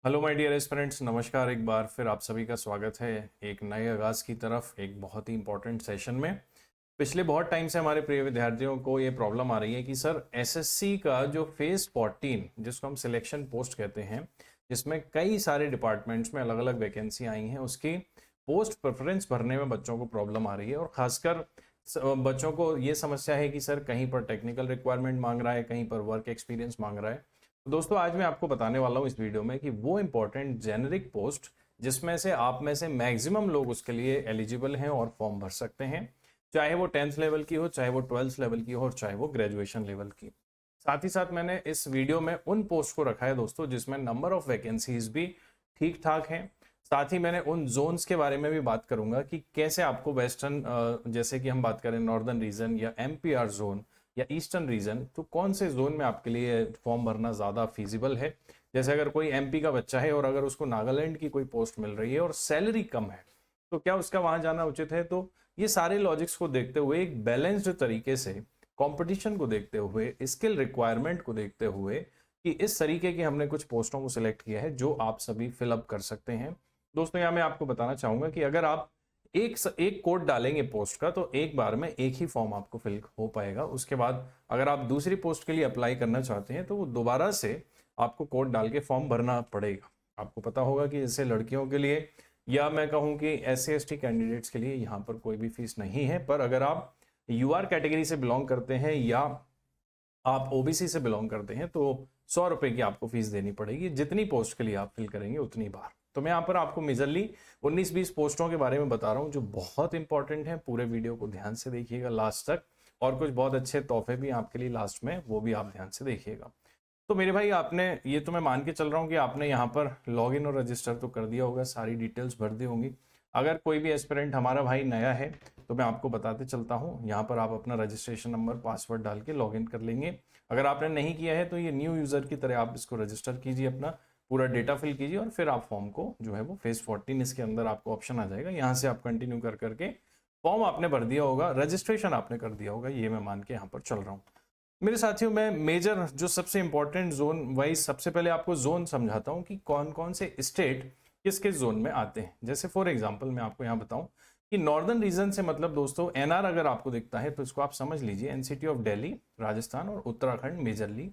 Hello my dear aspirants, नमस्कार। एक बार फिर आप सभी का स्वागत है एक नए आगाज़ की तरफ, एक बहुत ही इंपॉर्टेंट सेशन में। पिछले बहुत टाइम से हमारे प्रिय विद्यार्थियों को ये प्रॉब्लम आ रही है कि सर एसएससी का जो फेज 14 जिसको हम सिलेक्शन पोस्ट कहते हैं, जिसमें कई सारे डिपार्टमेंट्स में अलग अलग वैकेंसी आई हैं, उसकी पोस्ट प्रेफरेंस भरने में बच्चों को प्रॉब्लम आ रही है। और खासकर बच्चों को ये समस्या है कि सर कहीं पर टेक्निकल रिक्वायरमेंट मांग रहा है, कहीं पर वर्क एक्सपीरियंस मांग रहा है। तो दोस्तों आज मैं आपको बताने वाला हूँ इस वीडियो में कि वो इंपॉर्टेंट जेनरिक पोस्ट जिसमें से आप में से मैक्सिमम लोग उसके लिए एलिजिबल हैं और फॉर्म भर सकते हैं, चाहे वो 10th लेवल की हो, चाहे वो 12th लेवल की हो, और चाहे वो ग्रेजुएशन लेवल की। साथ ही साथ मैंने इस वीडियो में उन पोस्ट को रखा है दोस्तों जिसमें नंबर ऑफ वैकेंसीज भी ठीक ठाक हैं। साथ ही मैंने उन जोन्स के बारे में भी बात करूंगा कि कैसे आपको वेस्टर्न, जैसे कि हम बात करें नॉर्दर्न रीजन या एमपीआर जोन या ईस्टर्न रीजन, तो कौन से जोन में आपके लिए फॉर्म भरना ज़्यादा फीजिबल है। जैसे अगर कोई एमपी का बच्चा है और अगर उसको नागालैंड की कोई पोस्ट मिल रही है और सैलरी कम है, तो क्या उसका वहां जाना उचित है। तो ये सारे लॉजिक्स को देखते हुए, एक बैलेंस्ड तरीके से कंपटीशन को देखते हुए, स्किल रिक्वायरमेंट को देखते हुए, कि इस तरीके की हमने कुछ पोस्टों को सिलेक्ट किया है जो आप सभी फिलअप कर सकते हैं। दोस्तों यहाँ मैं आपको बताना चाहूंगा कि अगर आप एक कोड डालेंगे पोस्ट का, तो एक बार में एक ही फॉर्म आपको फिल हो पाएगा। उसके बाद अगर आप दूसरी पोस्ट के लिए अप्लाई करना चाहते हैं तो वो दोबारा से आपको कोड डाल के फॉर्म भरना पड़ेगा। आपको पता होगा कि जैसे लड़कियों के लिए या मैं कहूँ कि SC ST कैंडिडेट्स के लिए यहाँ पर कोई भी फीस नहीं है, पर अगर आप UR कैटेगरी से बिलोंग करते हैं या आप OBC से बिलोंग करते हैं तो 100 रुपए की आपको फीस देनी पड़ेगी, जितनी पोस्ट के लिए आप फिल करेंगे उतनी बार। तो मैं यहाँ पर आपको मेजरली 19-20 पोस्टों के बारे में बता रहा हूँ जो बहुत इंपॉर्टेंट है। पूरे वीडियो को ध्यान से देखिएगा लास्ट तक, और कुछ बहुत अच्छे तोहफे भी आपके लिए लास्ट में, वो भी आप ध्यान से देखिएगा। तो मेरे भाई, आपने ये तो मैं मान के चल रहा हूँ कि आपने यहाँ पर लॉग इन और रजिस्टर तो कर दिया होगा, सारी डिटेल्स भर दी होंगी। अगर कोई भी एस्पिरेंट हमारा भाई नया है तो मैं आपको बताते चलता हूँ, यहाँ पर आप अपना रजिस्ट्रेशन नंबर पासवर्ड डाल के लॉग इन कर लेंगे। अगर आपने नहीं किया है तो ये न्यू यूज़र की तरह आप इसको रजिस्टर कीजिए, अपना पूरा डेटा फिल कीजिए, और फिर आप फॉर्म को जो है वो फेज 14 इसके अंदर आपको ऑप्शन आ जाएगा, यहाँ से आप कंटिन्यू कर करके फॉर्म आपने भर दिया होगा, रजिस्ट्रेशन आपने कर दिया होगा, ये मैं मान के यहाँ पर चल रहा हूँ। मेरे साथियों, मैं मेजर जो सबसे इंपॉर्टेंट जोन वाइज सबसे पहले आपको जोन समझाता हूँ कि कौन कौन से स्टेट किस किस जोन में आते हैं। जैसे फॉर एग्जांपल मैं आपको यहाँ बताऊं कि नॉर्दर्न रीजन से मतलब दोस्तों NR अगर आपको दिखता है तो इसको आप समझ लीजिए NCT ऑफ दिल्ली, राजस्थान और उत्तराखंड मेजरली।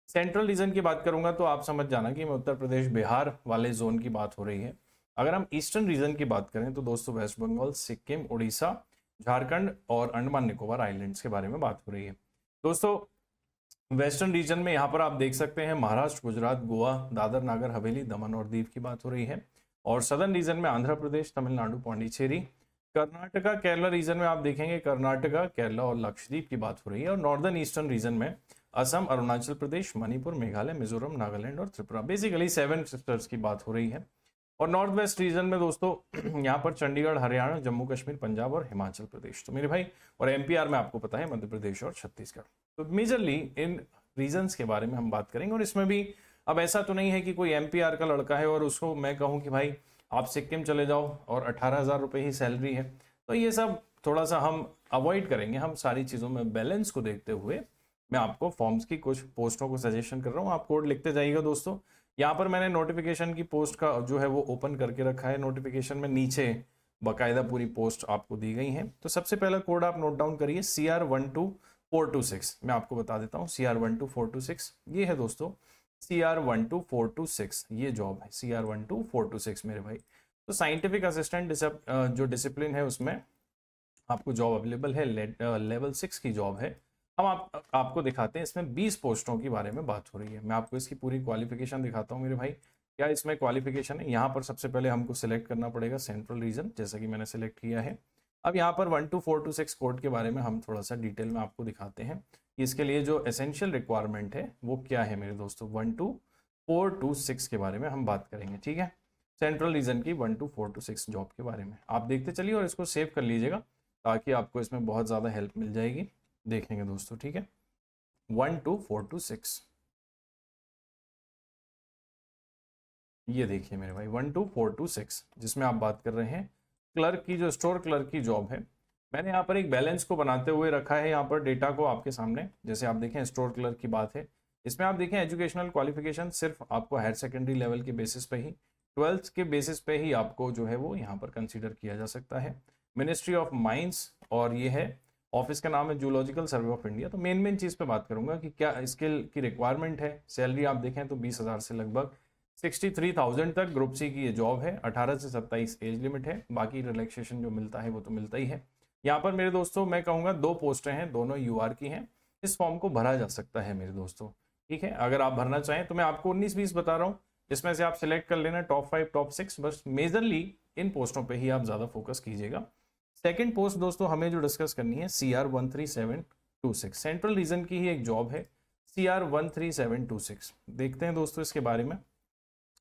सेंट्रल रीजन की बात करूंगा तो आप समझ जाना कि मैं उत्तर प्रदेश बिहार वाले जोन की बात हो रही है। अगर हम ईस्टर्न रीजन की बात करें तो दोस्तों वेस्ट बंगाल, सिक्किम, उड़ीसा, झारखंड और अंडमान निकोबार आइलैंड्स के बारे में बात हो रही है। दोस्तों वेस्टर्न रीजन में यहाँ पर आप देख सकते हैं महाराष्ट्र, गुजरात, गोवा, दादर नागर हवेली, दमन और दीव की बात हो रही है। और सदर्न रीजन में आंध्र प्रदेश, तमिलनाडु, पौंडीचेरी, कर्नाटका, केरला रीजन में आप देखेंगे कर्नाटका, केरला और लक्षद्वीप की बात हो रही है। और नॉर्दर्न ईस्टर्न रीजन में असम, अरुणाचल प्रदेश, मणिपुर, मेघालय, मिजोरम, नागालैंड और त्रिपुरा, बेसिकली 7 सिस्टर्स की बात हो रही है। और नॉर्थ वेस्ट रीजन में दोस्तों यहाँ पर चंडीगढ़, हरियाणा, जम्मू कश्मीर, पंजाब और हिमाचल प्रदेश, तो मेरे भाई, और MPR में आपको पता है मध्य प्रदेश और छत्तीसगढ़। तो मेजरली इन रीजन्स के बारे में हम बात करेंगे। और इसमें भी अब ऐसा तो नहीं है कि कोई MPR का लड़का है और उसको मैं कहूँ कि भाई आप सिक्किम चले जाओ और 18,000 रुपये ही सैलरी है, तो ये सब थोड़ा सा हम अवॉइड करेंगे। हम सारी चीज़ों में बैलेंस को देखते हुए मैं आपको फॉर्म्स की कुछ पोस्टों को सजेशन कर रहा हूँ। आप कोड लिखते जाइएगा दोस्तों। यहाँ पर मैंने नोटिफिकेशन की पोस्ट का जो है वो ओपन करके रखा है। नोटिफिकेशन में नीचे बाकायदा पूरी पोस्ट आपको दी गई है। तो सबसे पहला कोड आप नोट डाउन करिए, CR12426। मैं आपको बता देता हूँ CR12426 ये है दोस्तों, CR12426 ये जॉब है, CR12426 मेरे भाई। तो साइंटिफिक असिस्टेंट जो डिसिप्लिन है उसमें आपको जॉब अवेलेबल है, लेवल 6 की जॉब है। हम आपको दिखाते हैं, इसमें 20 पोस्टों के बारे में बात हो रही है। मैं आपको इसकी पूरी क्वालिफिकेशन दिखाता हूँ मेरे भाई। क्या इसमें क्वालिफिकेशन है, यहाँ पर सबसे पहले हमको सिलेक्ट करना पड़ेगा सेंट्रल रीजन, जैसा कि मैंने सेलेक्ट किया है। अब यहाँ पर 12426 कोड के बारे में हम थोड़ा सा डिटेल में आपको दिखाते हैं कि इसके लिए जो एसेंशियल रिक्वायरमेंट है वो क्या है मेरे दोस्तों। 12426 के बारे में हम बात करेंगे, ठीक है, सेंट्रल रीजन की 12426 जॉब के बारे में। आप देखते चलिए और इसको सेव कर लीजिएगा ताकि आपको इसमें बहुत ज़्यादा हेल्प मिल जाएगी। देखेंगे दोस्तों, ठीक है, 12426 ये देखिए मेरे भाई, 12426 जिसमें आप बात कर रहे हैं क्लर्क की, जो स्टोर क्लर्क की जॉब है। मैंने यहाँ पर एक बैलेंस को बनाते हुए रखा है यहाँ पर डेटा को आपके सामने। जैसे आप देखें स्टोर क्लर्क की बात है, इसमें आप देखें एजुकेशनल क्वालिफिकेशन सिर्फ आपको हायर सेकेंडरी लेवल के बेसिस पे ही, 12th के बेसिस पे ही आपको जो है वो यहाँ पर कंसीडर किया जा सकता है। मिनिस्ट्री ऑफ माइंस, और ये है ऑफिस का नाम है जूलॉजिकल सर्वे ऑफ इंडिया। तो मेन चीज़ पे बात करूंगा कि क्या स्किल की रिक्वायरमेंट है। सैलरी आप देखें तो 20,000 से लगभग 63,000 तक ग्रुप सी की ये जॉब है। 18 से 27 एज लिमिट है, बाकी रिलैक्सेशन जो मिलता है वो तो मिलता ही है। यहाँ पर मेरे दोस्तों मैं कहूँगा 2 पोस्टें हैं, दोनों यूआर की हैं। इस फॉर्म को भरा जा सकता है मेरे दोस्तों, ठीक है। अगर आप भरना चाहें तो मैं आपको 19-20 बता रहा हूँ, इसमें से आप सिलेक्ट कर लेना टॉप 5 टॉप 6, बस मेजरली इन पोस्टों पे ही आप ज़्यादा फोकस कीजिएगा। सेकंड पोस्ट दोस्तों हमें जो डिस्कस करनी है CR 13726, सेंट्रल रीजन की ही एक जॉब है। CR 13726 देखते हैं दोस्तों इसके बारे में।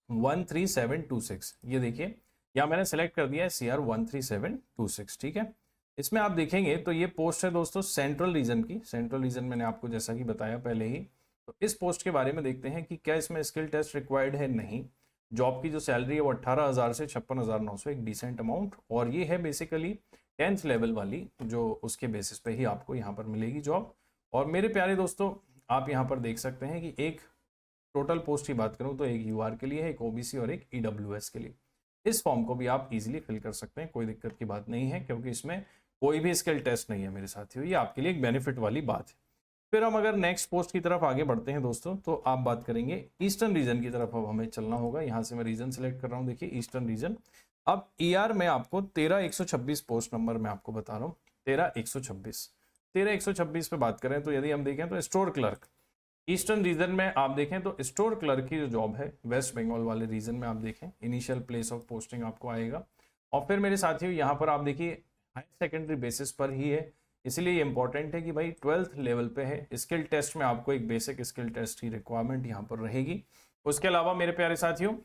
13726 ये देखिए, यहाँ मैंने सेलेक्ट कर दिया है CR 13726, ठीक है। इसमें आप देखेंगे तो ये पोस्ट है दोस्तों सेंट्रल रीजन की। सेंट्रल रीजन मैंने आपको जैसा कि बताया पहले ही। तो इस पोस्ट के बारे में देखते हैं कि क्या इसमें स्किल टेस्ट रिक्वायर्ड है। नहीं। जॉब की जो सैलरी है वो 18,000 से 56,900, एक डिसेंट अमाउंट, और ये है बेसिकली 10th लेवल वाली, जो उसके बेसिस पे ही आपको यहाँ पर मिलेगी जॉब। और मेरे प्यारे दोस्तों आप यहाँ पर देख सकते हैं कि एक टोटल पोस्ट की बात करूँ तो एक यूआर के लिए है, एक ओबीसी और एक ईडब्ल्यूएस के लिए। इस फॉर्म को भी आप इजीली फिल कर सकते हैं, कोई दिक्कत की बात नहीं है, क्योंकि इसमें कोई भी स्किल टेस्ट नहीं है मेरे साथियों। ये आपके लिए एक बेनिफिट वाली बात है। फिर हम अगर नेक्स्ट पोस्ट की तरफ आगे बढ़ते हैं दोस्तों, तो आप बात करेंगे ईस्टर्न रीजन की तरफ। अब हमें चलना होगा, यहाँ से मैं रीजन सेलेक्ट कर रहा हूँ, देखिए ईस्टर्न रीजन। अब ईआर में आपको 13126 पोस्ट नंबर मैं आपको बता रहा हूँ, 13126 पे बात करें तो यदि हम देखें तो स्टोर क्लर्क ईस्टर्न रीजन में आप देखें तो स्टोर क्लर्क की जो जॉब है वेस्ट बंगाल वाले रीजन में आप देखें, इनिशियल प्लेस ऑफ पोस्टिंग आपको आएगा। और फिर मेरे साथियों यहाँ पर आप देखिए हायर सेकेंडरी बेसिस पर ही है, इसलिए ये इंपॉर्टेंट है कि भाई 12th लेवल पे है। स्किल टेस्ट में आपको एक बेसिक स्किल टेस्ट की रिक्वायरमेंट यहाँ पर रहेगी। उसके अलावा मेरे प्यारे साथियों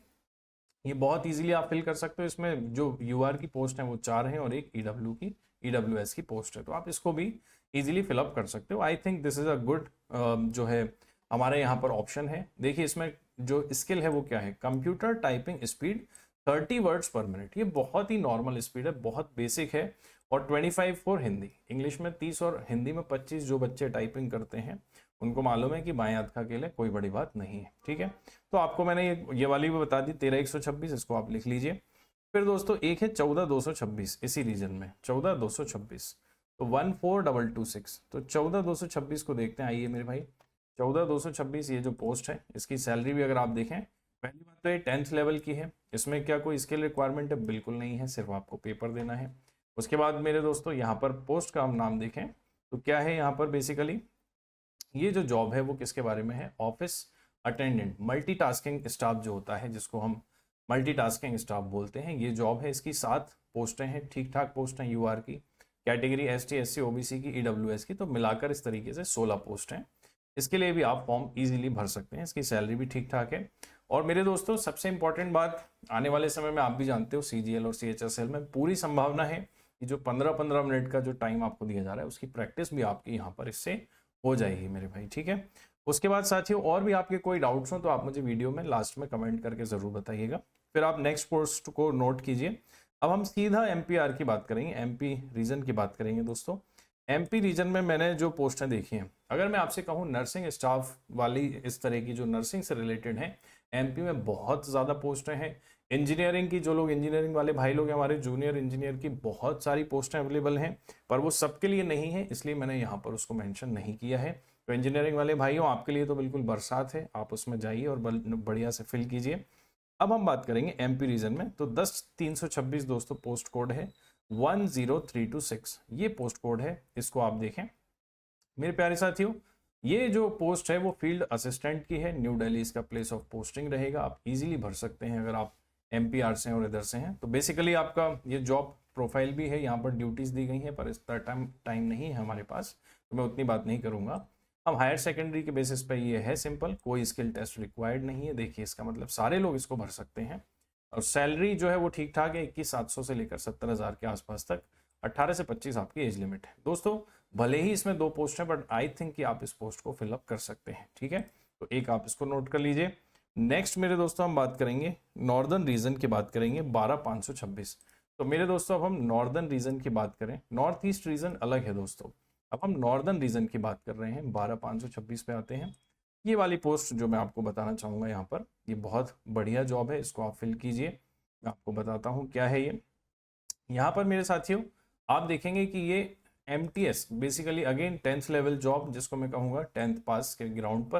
ये बहुत इजीली आप फिल कर सकते हो। इसमें जो यूआर की पोस्ट है वो 4 हैं और एक ईडब्ल्यूएस की पोस्ट है, तो आप इसको भी इजीली फिलअप कर सकते हो। I think this is a good जो है हमारे यहाँ पर ऑप्शन है। देखिए इसमें जो स्किल है वो क्या है, कंप्यूटर टाइपिंग स्पीड 30 वर्ड्स पर मिनट। ये बहुत ही नॉर्मल स्पीड है, बहुत बेसिक है। और 25 फॉर हिंदी, इंग्लिश में 30 और हिंदी में 25 जो बच्चे टाइपिंग करते हैं उनको मालूम है कि बाएं हाथ का खेल है, कोई बड़ी बात नहीं है, ठीक है। तो आपको मैंने ये वाली भी बता दी 13126, इसको आप लिख लीजिए। फिर दोस्तों एक है 14226 इसी रीजन में, 14226 तो 14226, तो 14226 को देखते हैं। आइए मेरे भाई 14226 ये जो पोस्ट है इसकी सैलरी भी अगर आप देखें, पहली बात तो ये 10th लेवल की है। इसमें क्या कोई स्किल रिक्वायरमेंट है, बिल्कुल नहीं है, सिर्फ आपको पेपर देना है। उसके बाद मेरे दोस्तों यहाँ पर पोस्ट का हम नाम देखें तो क्या है, यहाँ पर बेसिकली ये जो जॉब है वो किसके बारे में है, ऑफिस अटेंडेंट मल्टीटास्किंग स्टाफ जो होता है, जिसको हम मल्टीटास्किंग स्टाफ बोलते हैं, ये जॉब है। इसकी 7 पोस्टें हैं, ठीक ठाक पोस्ट हैं यूआर की, कैटेगरी एसटी एससी ओबीसी की, ईडब्ल्यूएस की, तो मिलाकर इस तरीके से 16 पोस्ट हैं। इसके लिए भी आप फॉर्म इजीली भर सकते हैं, इसकी सैलरी भी ठीक ठाक है। और मेरे दोस्तों सबसे इंपॉर्टेंट बात, आने वाले समय में आप भी जानते हो सीजीएल और सीएचएसएल में पूरी संभावना है कि जो 15-15 मिनट का जो टाइम आपको दिया जा रहा है उसकी प्रैक्टिस भी आपकी यहाँ पर इससे हो जाएगी मेरे भाई, ठीक है। उसके बाद साथियों और भी आपके कोई डाउट्स हो तो आप मुझे वीडियो में लास्ट में कमेंट करके ज़रूर बताइएगा। फिर आप नेक्स्ट पोस्ट को नोट कीजिए। अब हम सीधा एमपीआर की बात करेंगे, एमपी रीजन की बात करेंगे दोस्तों। एमपी रीजन में मैंने जो पोस्टें देखी हैं, अगर मैं आपसे कहूँ नर्सिंग स्टाफ वाली, इस तरह की जो नर्सिंग से रिलेटेड हैं, एमपी में बहुत ज़्यादा पोस्टें हैं। इंजीनियरिंग की, जो लोग इंजीनियरिंग वाले भाई लोग हैं, हमारे जूनियर इंजीनियर की बहुत सारी पोस्टें अवेलेबल हैं, पर वो सबके लिए नहीं है, इसलिए मैंने यहाँ पर उसको मेंशन नहीं किया है। तो इंजीनियरिंग वाले भाइयों आपके लिए तो बिल्कुल बरसात है, आप उसमें जाइए और बढ़िया से फिल कीजिए। अब हम बात करेंगे एमपी रीजन में, तो 10-326 दोस्तों पोस्ट कोड है, 10326 ये पोस्ट कोड है, इसको आप देखें मेरे प्यारे साथियों। ये जो पोस्ट है वो फील्ड असिस्टेंट की है, न्यू दिल्ली इसका प्लेस ऑफ पोस्टिंग रहेगा। आप इजीली भर सकते हैं अगर आप एमपीआर से हैं और इधर से हैं। तो बेसिकली आपका ये जॉब प्रोफाइल भी है, यहाँ पर ड्यूटीज दी गई हैं, पर इतना टाइम नहीं है हमारे पास, तो मैं उतनी बात नहीं करूँगा। हम हायर सेकेंडरी के बेसिस पे ये है सिंपल, कोई स्किल टेस्ट रिक्वायर्ड नहीं है। देखिए इसका मतलब सारे लोग इसको भर सकते हैं। और सैलरी जो है वो ठीक ठाक है, 21,700 से लेकर 70,000 के आसपास तक, 18 से 25 आपकी एज लिमिट है दोस्तों। भले ही इसमें 2 पोस्ट है, बट आई थिंक कि आप इस पोस्ट को फिलअप कर सकते हैं, ठीक है। तो एक आप इसको नोट कर लीजिए। नेक्स्ट मेरे दोस्तों हम बात करेंगे नॉर्दर्न रीजन की, बात करेंगे 12,526। तो मेरे दोस्तों अब हम नॉर्दर्न रीजन की बात करें, नॉर्थ ईस्ट रीजन अलग है दोस्तों, अब हम नॉर्दर्न रीजन की बात कर रहे हैं। 12,526 पे आते हैं। ये वाली पोस्ट जो मैं आपको बताना चाहूँगा यहाँ पर, ये बहुत बढ़िया जॉब है, इसको आप फिल कीजिए। मैं आपको बताता हूँ क्या है ये। यहाँ पर मेरे साथियों आप देखेंगे कि ये MTS basically again 10th level job, जिसको मैं कहूँगा 10th पास के ग्राउंड पर,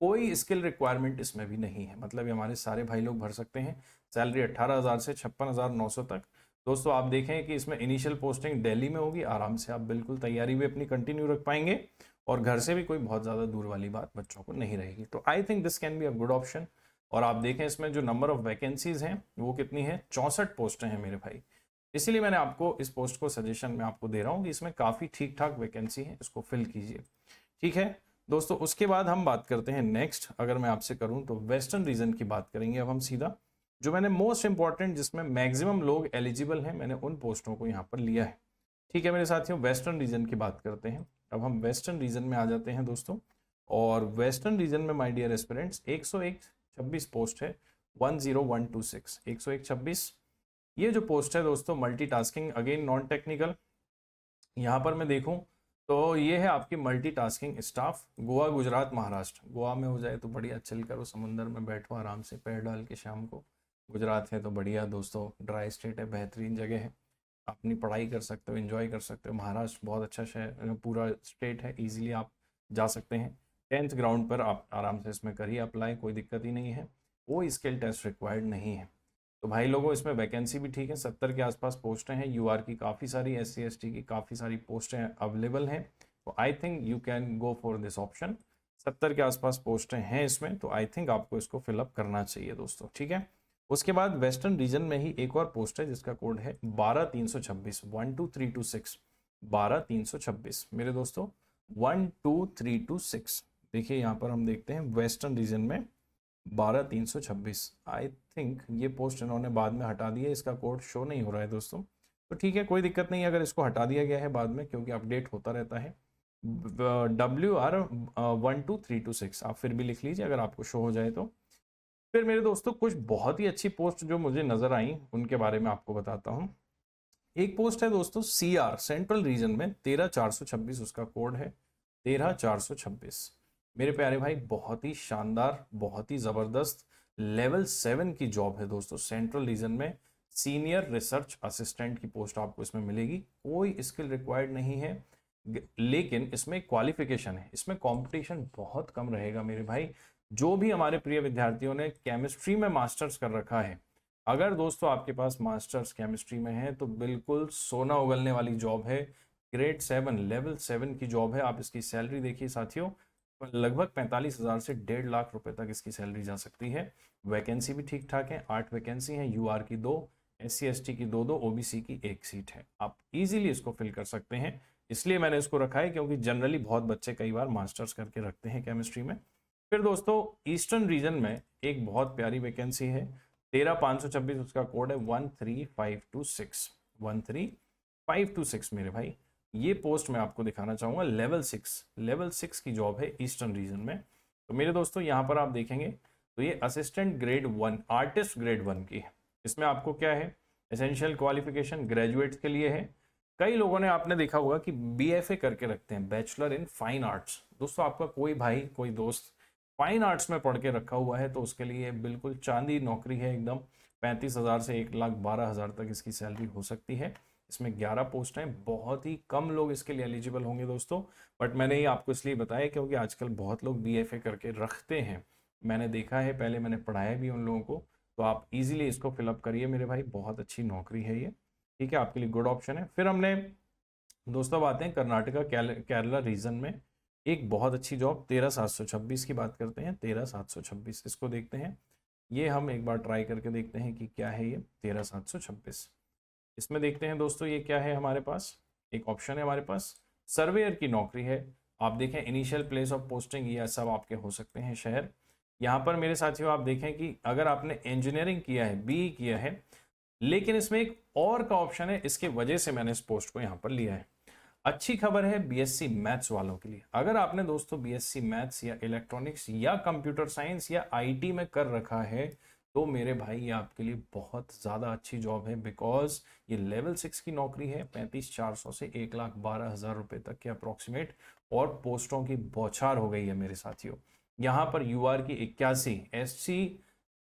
कोई स्किल रिक्वायरमेंट इसमें भी नहीं है। मतलब ये हमारे सारे भाई लोग भर सकते हैं। सैलरी 18,000 से 56,900 तक। दोस्तों आप देखें कि इसमें इनिशियल पोस्टिंग दिल्ली में होगी, आराम से आप बिल्कुल तैयारी भी अपनी कंटिन्यू रख पाएंगे और घर से भी कोई बहुत ज़्यादा दूर वाली बात बच्चों को नहीं रहेगी। तो I think this can be a good option. और आप देखें इसमें जो नंबर ऑफ वैकेंसीज हैं वो कितनी है, 64 पोस्टें हैं मेरे भाई। इसीलिए मैंने आपको इस पोस्ट को सजेशन में आपको दे रहा हूँ कि इसमें काफ़ी ठीक ठाक वैकेंसी है, इसको फिल कीजिए। ठीक है दोस्तों, उसके बाद हम बात करते हैं नेक्स्ट। अगर मैं आपसे करूं तो वेस्टर्न रीजन की बात करेंगे अब हम सीधा। जो मैंने मोस्ट इंपॉर्टेंट, जिसमें मैक्सिमम लोग एलिजिबल हैं, मैंने उन पोस्टों को यहाँ पर लिया है। ठीक है मेरे साथियों, वेस्टर्न रीजन की बात करते हैं। अब हम वेस्टर्न रीजन में आ जाते हैं दोस्तों। और वेस्टर्न रीजन में माय डियर एस्पिरेंट्स 101-26 पोस्ट है। 10126 101-26 ये जो पोस्ट है दोस्तों, मल्टीटास्किंग अगेन नॉन टेक्निकल। यहाँ पर मैं देखूं तो ये है आपकी मल्टीटास्किंग स्टाफ, गोवा गुजरात महाराष्ट्र। गोवा में हो जाए तो बढ़िया, चिल करो, समुंदर में बैठो आराम से पैर डाल के शाम को। गुजरात है तो बढ़िया दोस्तों, ड्राई स्टेट है, बेहतरीन जगह है, अपनी पढ़ाई कर सकते हो, एंजॉय कर सकते हो। महाराष्ट्र बहुत अच्छा शहर, पूरा स्टेट है, इजीली आप जा सकते हैं। 10th ग्राउंड पर आप आराम से इसमें करिए अप्लाई, कोई दिक्कत ही नहीं है, कोई स्किल टेस्ट रिक्वायर्ड नहीं है। तो भाई लोगों इसमें वैकेंसी भी ठीक है, 70 के आसपास पोस्टें हैं। यूआर की काफ़ी सारी, SC ST की काफ़ी सारी पोस्टें अवेलेबल हैं। तो I think you can go for this option. 70 के आसपास पोस्टें हैं इसमें, तो आई थिंक आपको इसको फिलअप करना चाहिए दोस्तों। ठीक है, उसके बाद वेस्टर्न रीजन में ही एक और पोस्ट है जिसका कोड है 12326 12326 12326 मेरे दोस्तों 12326। देखिए यहाँ पर हम देखते हैं वेस्टर्न रीजन में 12326। आई थिंक ये पोस्ट इन्होंने बाद में हटा दी है, इसका कोड शो नहीं हो रहा है दोस्तों। तो ठीक है, कोई दिक्कत नहीं है अगर इसको हटा दिया गया है बाद में, क्योंकि अपडेट होता रहता है। WR12326 आप फिर भी लिख लीजिए अगर आपको शो हो जाए तो। फिर मेरे दोस्तों कुछ बहुत ही अच्छी पोस्ट जो मुझे नजर आई उनके बारे में आपको बताता हूँ। एक पोस्ट है दोस्तों CR सेंट्रल रीजन में 13426, उसका कोड है 13426। मेरे प्यारे भाई बहुत ही शानदार, बहुत ही जबरदस्त लेवल 7 की जॉब है दोस्तों। सेंट्रल रीजन में सीनियर रिसर्च असिस्टेंट की पोस्ट आपको इसमें मिलेगी। कोई स्किल रिक्वायर्ड नहीं है, लेकिन इसमें क्वालिफिकेशन है, इसमें कंपटीशन बहुत कम रहेगा मेरे भाई। जो भी हमारे प्रिय विद्यार्थियों ने केमिस्ट्री में मास्टर्स कर रखा है, अगर दोस्तों आपके पास मास्टर्स केमिस्ट्री में है तो बिल्कुल सोना उगलने वाली जॉब है। ग्रेड 7 लेवल 7 की जॉब है। आप इसकी सैलरी देखिए साथियों, लगभग 45,000 से 1.5 लाख रुपए तक इसकी सैलरी जा सकती है। वैकेंसी भी ठीक ठाक है, 8 वैकेंसी है। यूआर की 2, SC ST की 2, OBC की 1 सीट है। आप इजीली इसको फिल कर सकते हैं, इसलिए मैंने इसको रखा है क्योंकि जनरली बहुत बच्चे कई बार मास्टर्स करके रखते हैं केमिस्ट्री में। फिर दोस्तों ईस्टर्न रीजन में एक बहुत प्यारी वैकेंसी है 13526, उसका कोड है 13526 13526 मेरे भाई। ये पोस्ट मैं आपको दिखाना चाहूंगा, लेवल 6 की जॉब है ईस्टर्न रीजन में। तो मेरे दोस्तों यहाँ पर आप देखेंगे तो ये असिस्टेंट ग्रेड 1 आर्टिस्ट ग्रेड 1 की है। इसमें आपको क्या है, एसेंशियल क्वालिफिकेशन ग्रेजुएट्स के लिए है। कई लोगों ने आपने देखा होगा कि BFA करके रखते हैं, बैचलर इन फाइन आर्ट्स। दोस्तों आपका कोई भाई कोई दोस्त फाइन आर्ट्स में पढ़ के रखा हुआ है तो उसके लिए बिल्कुल चांदी नौकरी है एकदम। 35,000 से 1,12,000 तक इसकी सैलरी हो सकती है। इसमें 11 पोस्ट हैं, बहुत ही कम लोग इसके लिए एलिजिबल होंगे दोस्तों। बट मैंने ये आपको इसलिए बताया क्योंकि आजकल बहुत लोग BFA करके रखते हैं, मैंने देखा है, पहले मैंने पढ़ाया भी उन लोगों को। तो आप इजीली इसको फिलअप करिए मेरे भाई, बहुत अच्छी नौकरी है ये। ठीक है, आपके लिए गुड ऑप्शन है। फिर हमने दोस्तों आते हैं कर्नाटका केरला रीजन में एक बहुत अच्छी जॉब 13726 की बात करते हैं। 13726 इसको देखते हैं, ये हम एक बार ट्राई करके देखते हैं कि क्या है ये 13726। इसमें देखते हैं दोस्तों ये क्या है, हमारे पास एक ऑप्शन है, हमारे पास सर्वेयर की नौकरी है। आप देखें इनिशियल प्लेस ऑफ पोस्टिंग ये सब आपके हो सकते हैं शहर। यहाँ पर मेरे साथियों आप देखें कि अगर आपने इंजीनियरिंग किया है, BE किया है, लेकिन इसमें एक और का ऑप्शन है, इसके वजह से मैंने इस पोस्ट को यहाँ पर लिया है। अच्छी खबर है BSc मैथ्स वालों के लिए। अगर आपने दोस्तों BSc मैथ्स या इलेक्ट्रॉनिक्स या कंप्यूटर साइंस या IT में कर रखा है तो मेरे भाई ये आपके लिए बहुत ज़्यादा अच्छी जॉब है, बिकॉज ये लेवल 6 की नौकरी है। 35,400 से 1,12,000 रुपए तक के अप्रोक्सीमेट, और पोस्टों की बौछार हो गई है मेरे साथियों। यहाँ पर यूआर की 81, एससी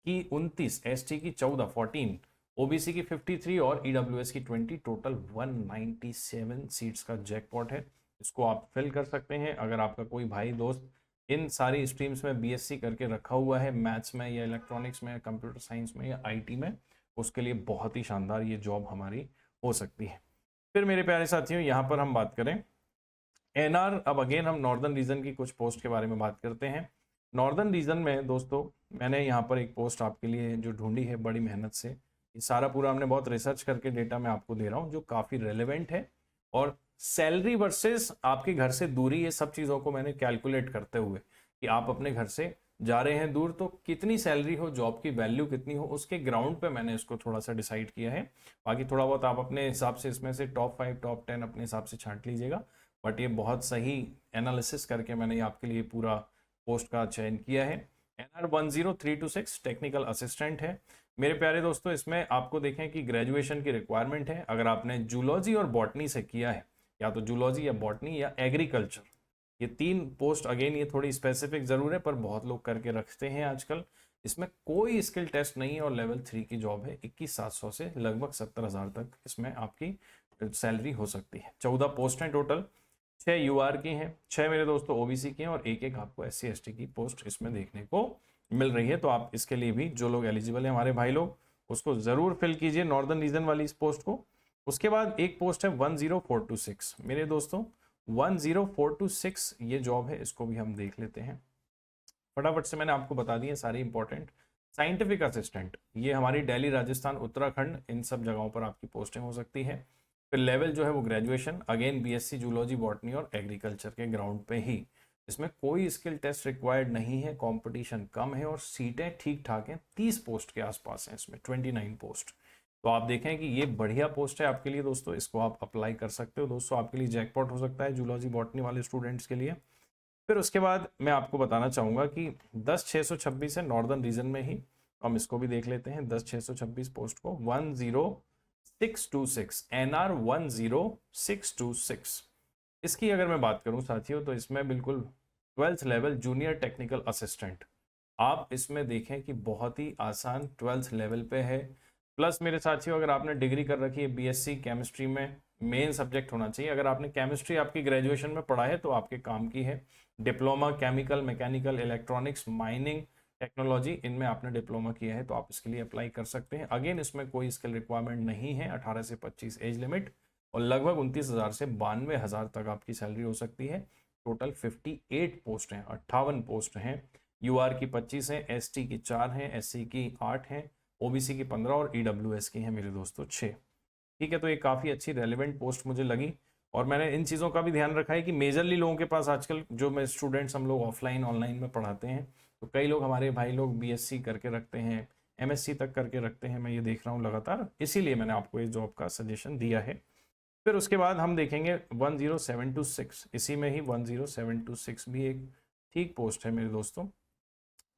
की 29, एसटी की 14, ओबीसी की 53 और ईडब्ल्यूएस की 20, टोटल 197 सीट्स का जैकपॉट है। इसको आप फिल कर सकते हैं। अगर आपका कोई भाई दोस्त इन सारी स्ट्रीम्स में बीएससी करके रखा हुआ है, मैथ्स में या इलेक्ट्रॉनिक्स में या कंप्यूटर साइंस में या आईटी में, उसके लिए बहुत ही शानदार ये जॉब हमारी हो सकती है। फिर मेरे प्यारे साथियों, यहाँ पर हम बात करें एनआर। अब अगेन हम नॉर्दर्न रीजन की कुछ पोस्ट के बारे में बात करते हैं। नॉर्दर्न रीजन में दोस्तों मैंने यहाँ पर एक पोस्ट आपके लिए जो ढूंढी है बड़ी मेहनत से, ये सारा पूरा हमने बहुत रिसर्च करके डेटा मैं आपको दे रहा हूँ जो काफ़ी रेलेवेंट है, और सैलरी वर्सेस आपके घर से दूरी, ये सब चीज़ों को मैंने कैलकुलेट करते हुए कि आप अपने घर से जा रहे हैं दूर तो कितनी सैलरी हो, जॉब की वैल्यू कितनी हो, उसके ग्राउंड पे मैंने इसको थोड़ा सा डिसाइड किया है। बाकी थोड़ा बहुत आप अपने हिसाब से इसमें से टॉप 5 टॉप 10 अपने हिसाब से छांट लीजिएगा, बट ये बहुत सही एनालिसिस करके मैंने आपके लिए पूरा पोस्ट का चयन किया है। NR 10326 टेक्निकल असिस्टेंट है। मेरे प्यारे दोस्तों, इसमें आपको देखें कि ग्रेजुएशन की रिक्वायरमेंट है। अगर आपने जूलॉजी और बॉटनी से किया है, या तो जूलॉजी या बॉटनी या एग्रीकल्चर, ये 3 पोस्ट, अगेन ये थोड़ी स्पेसिफिक जरूर है पर बहुत लोग करके रखते हैं आजकल। इसमें कोई स्किल टेस्ट नहीं है और लेवल 3 की जॉब है। 21,700 से लगभग 70,000 तक इसमें आपकी सैलरी हो सकती है। 14 पोस्ट हैं टोटल, 6 यूआर की हैं, 6 मेरे दोस्तों ओबीसी की हैं, और एक आपको SC ST की पोस्ट इसमें देखने को मिल रही है। तो आप इसके लिए भी, जो लोग एलिजिबल हैं हमारे भाई लोग, उसको जरूर फिल कीजिए नॉर्दर्न रीजन वाली इस पोस्ट को। उसके बाद एक पोस्ट है 10426 मेरे दोस्तों, 10426 ये जॉब है, इसको भी हम देख लेते हैं फटाफट से। मैंने आपको बता दी है सारी इंपॉर्टेंट। साइंटिफिक असिस्टेंट, ये हमारी दिल्ली, राजस्थान, उत्तराखंड, इन सब जगहों पर आपकी पोस्टिंग हो सकती है। फिर लेवल जो है वो graduation, again BSc zoology botany और एग्रीकल्चर के ग्राउंड पे ही। इसमें कोई स्किल टेस्ट रिक्वायर्ड नहीं है, कंपटीशन कम है और सीटें ठीक ठाक हैं, 30 पोस्ट के आसपास हैं इसमें, 29 पोस्ट। तो आप देखें कि ये बढ़िया पोस्ट है आपके लिए दोस्तों, इसको आप अप्लाई कर सकते हो दोस्तों, आपके लिए जैकपॉट हो सकता है जूलॉजी बॉटनी वाले स्टूडेंट्स के लिए। फिर उसके बाद मैं आपको बताना चाहूँगा कि 10,626 है नॉर्दर्न रीजन में ही, हम इसको भी देख लेते हैं 10,626 पोस्ट को। 10626 NR 10626, इसकी अगर मैं बात करूं साथियों, तो इसमें बिल्कुल 12th level junior technical assistant. आप इसमें देखें कि बहुत ही आसान 12th लेवल पे है। प्लस मेरे साथियों, अगर आपने डिग्री कर रखी है बीएससी केमिस्ट्री में, मेन सब्जेक्ट होना चाहिए। अगर आपने केमिस्ट्री आपकी ग्रेजुएशन में पढ़ा है तो आपके काम की है। Diploma chemical, mechanical, electronics, mining technology, इनमें आपने डिप्लोमा किया है तो आप इसके लिए अप्लाई कर सकते हैं। अगेन इसमें कोई स्किल रिक्वायरमेंट नहीं है, 18 से 25 एज लिमिट, और लगभग 29,000 से 92,000 तक आपकी सैलरी हो सकती है। टोटल 58 पोस्ट हैं, 58 पोस्ट हैं। यूआर की 25 हैं, एसटी की 4 हैं, एससी की 8 हैं, ओबीसी की 15 और ईडब्ल्यूएस की हैं मेरे दोस्तों 6। ठीक है, तो ये काफ़ी अच्छी रेलिवेंट पोस्ट मुझे लगी, और मैंने इन चीज़ों का भी ध्यान रखा है कि मेजरली लोगों के पास आजकल, जो मैं स्टूडेंट्स हम लोग ऑफलाइन ऑनलाइन में पढ़ाते हैं, तो कई लोग हमारे भाई लोग बीएससी करके रखते हैं, एमएससी तक करके रखते हैं, मैं ये देख रहा हूँ लगातार, इसीलिए मैंने आपको ये जॉब का सजेशन दिया है। फिर उसके बाद हम देखेंगे 10726, इसी में ही 10726 भी एक ठीक पोस्ट है मेरे दोस्तों,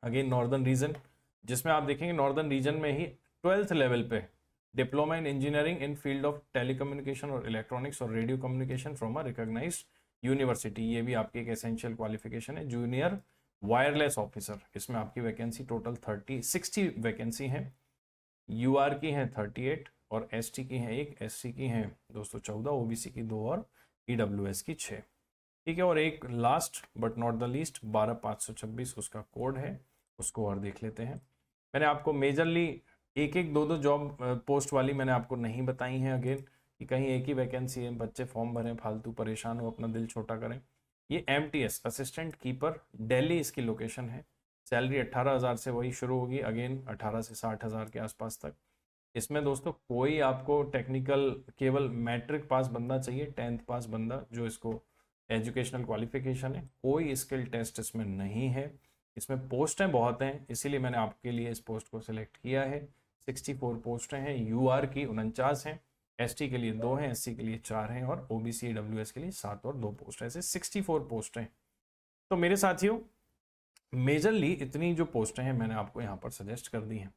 अगेन नॉर्दर्न रीजन, जिसमें आप देखेंगे नॉर्दर्न रीजन में ही 12th लेवल पे diploma in engineering in field of telecommunication और इलेक्ट्रॉनिक्स और radio communication from a recognised university, ये भी आपकी एक एसेंशियल क्वालिफिकेशन है। जूनियर वायरलेस ऑफिसर, इसमें आपकी वैकेंसी टोटल 60 वैकेंसी हैं। यूआर की हैं 38 और एसटी की हैं 1, एससी की हैं दोस्तों 14, ओबीसी की 2 और ईडब्ल्यूएस की 6। ठीक है, और एक last but not the least 12,526 उसका कोड है, उसको और देख लेते हैं। मैंने आपको मेजरली एक एक दो जॉब पोस्ट वाली मैंने आपको नहीं बताई हैं, अगेन कि कहीं एक ही वैकेंसी है, बच्चे फॉर्म भरें, फालतू परेशान हो, अपना दिल छोटा करें। ये MTS असिस्टेंट कीपर दिल्ली इसकी लोकेशन है। सैलरी 18,000 से वही शुरू होगी, अगेन 18 से 60,000 के आसपास तक। इसमें दोस्तों कोई आपको टेक्निकल, केवल मैट्रिक पास बंदा चाहिए, 10th पास बंदा जो इसको एजुकेशनल क्वालिफिकेशन है, कोई स्किल टेस्ट इसमें नहीं है। इसमें पोस्टें बहुत हैं, इसीलिए मैंने आपके लिए इस पोस्ट को सिलेक्ट किया है। 64 पोस्टें हैं, यूआर की 49 हैं, एसटी के लिए 2 हैं, एससी के लिए 4 हैं और ओबीसी डब्ल्यूएस के लिए 7 और 2 पोस्ट, ऐसे 64 पोस्टें। तो मेरे साथियों, मेजरली इतनी जो पोस्टें हैं मैंने आपको यहाँ पर सजेस्ट कर दी हैं।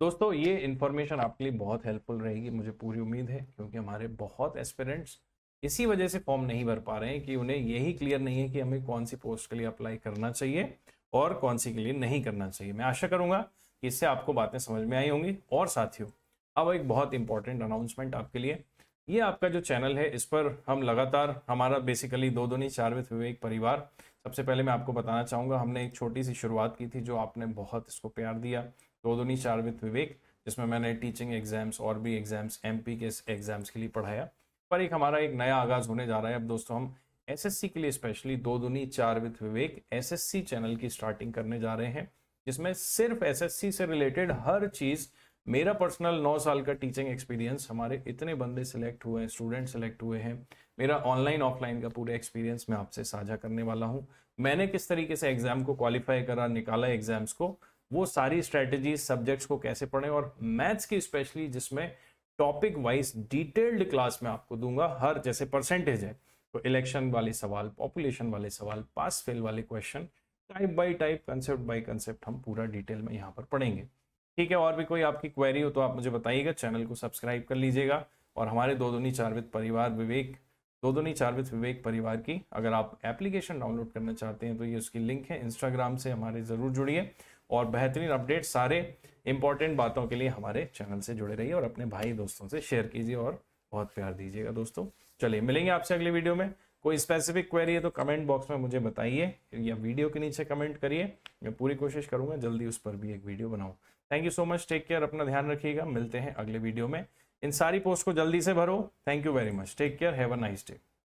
दोस्तों, ये इन्फॉर्मेशन आपके लिए बहुत हेल्पफुल रहेगी, मुझे पूरी उम्मीद है, क्योंकि हमारे बहुत एस्पिरेंट्स इसी वजह से फॉर्म नहीं भर पा रहे हैं कि उन्हें यही क्लियर नहीं है कि हमें कौन सी पोस्ट के लिए अप्लाई करना चाहिए और कौन सी के लिए नहीं करना चाहिए। मैं आशा करूंगा कि इससे आपको बातें समझ में आई होंगी। और साथियों, अब एक बहुत इंपॉर्टेंट अनाउंसमेंट आपके लिए। ये आपका जो चैनल है, इस पर हम लगातार, हमारा बेसिकली दो दूनी चार विद विवेक परिवार, सबसे पहले मैं आपको बताना चाहूँगा, हमने एक छोटी सी शुरुआत की थी जो आपने बहुत इसको प्यार दिया, दो दूनी चार विद विवेक, जिसमें मैंने टीचिंग एग्जाम्स और भी एग्जाम्स, एमपी के एग्जाम्स के लिए पढ़ाया। पर एक हमारा एक नया आगाज़ होने जा रहा है अब दोस्तों। हम एसएससी के लिए स्पेशली दो दूनी चार विद विवेक एसएससी चैनल की स्टार्टिंग करने जा रहे हैं, जिसमें सिर्फ एसएससी से रिलेटेड हर चीज़, मेरा पर्सनल 9 साल का टीचिंग एक्सपीरियंस, हमारे इतने बंदे सिलेक्ट हुए हैं, स्टूडेंट सिलेक्ट हुए हैं, मेरा ऑनलाइन ऑफलाइन का पूरा एक्सपीरियंस मैं आपसे साझा करने वाला हूं। मैंने किस तरीके से एग्जाम को क्वालिफाई करा, निकाला एग्जाम्स को, वो सारी स्ट्रेटजीज, सब्जेक्ट्स को कैसे पढ़ें, और मैथ्स की स्पेशली, जिसमें टॉपिक वाइज डिटेल्ड क्लास में आपको दूंगा। हर जैसे परसेंटेज है तो इलेक्शन वाले सवाल, पॉपुलेशन वाले सवाल, पास फेल वाले question, type bye type, concept by concept हम पूरा डिटेल में यहाँ पर पढ़ेंगे। ठीक है, और भी कोई आपकी क्वेरी हो तो आप मुझे बताइएगा, चैनल को सब्सक्राइब कर लीजिएगा। और हमारे दो दूनी चार विद परिवार विवेक, दो दूनी चार विद विवेक परिवार की अगर आप एप्लीकेशन डाउनलोड करना चाहते हैं तो ये उसकी लिंक है, इंस्टाग्राम से हमारे ज़रूर जुड़िए। और बेहतरीन अपडेट, सारे इंपॉर्टेंट बातों के लिए हमारे चैनल से जुड़े रहिए और अपने भाई दोस्तों से शेयर कीजिए और बहुत प्यार दीजिएगा दोस्तों। चलिए मिलेंगे आपसे अगले वीडियो में। कोई स्पेसिफिक क्वेरी है तो कमेंट बॉक्स में मुझे बताइए या वीडियो के नीचे कमेंट करिए, मैं पूरी कोशिश करूंगा जल्दी उस पर भी एक वीडियो बनाऊं। Thank you so much, take care, अपना ध्यान रखिएगा, मिलते हैं अगले वीडियो में। इन सारी पोस्ट को जल्दी से भरो। Thank you very much, take care, have a nice day.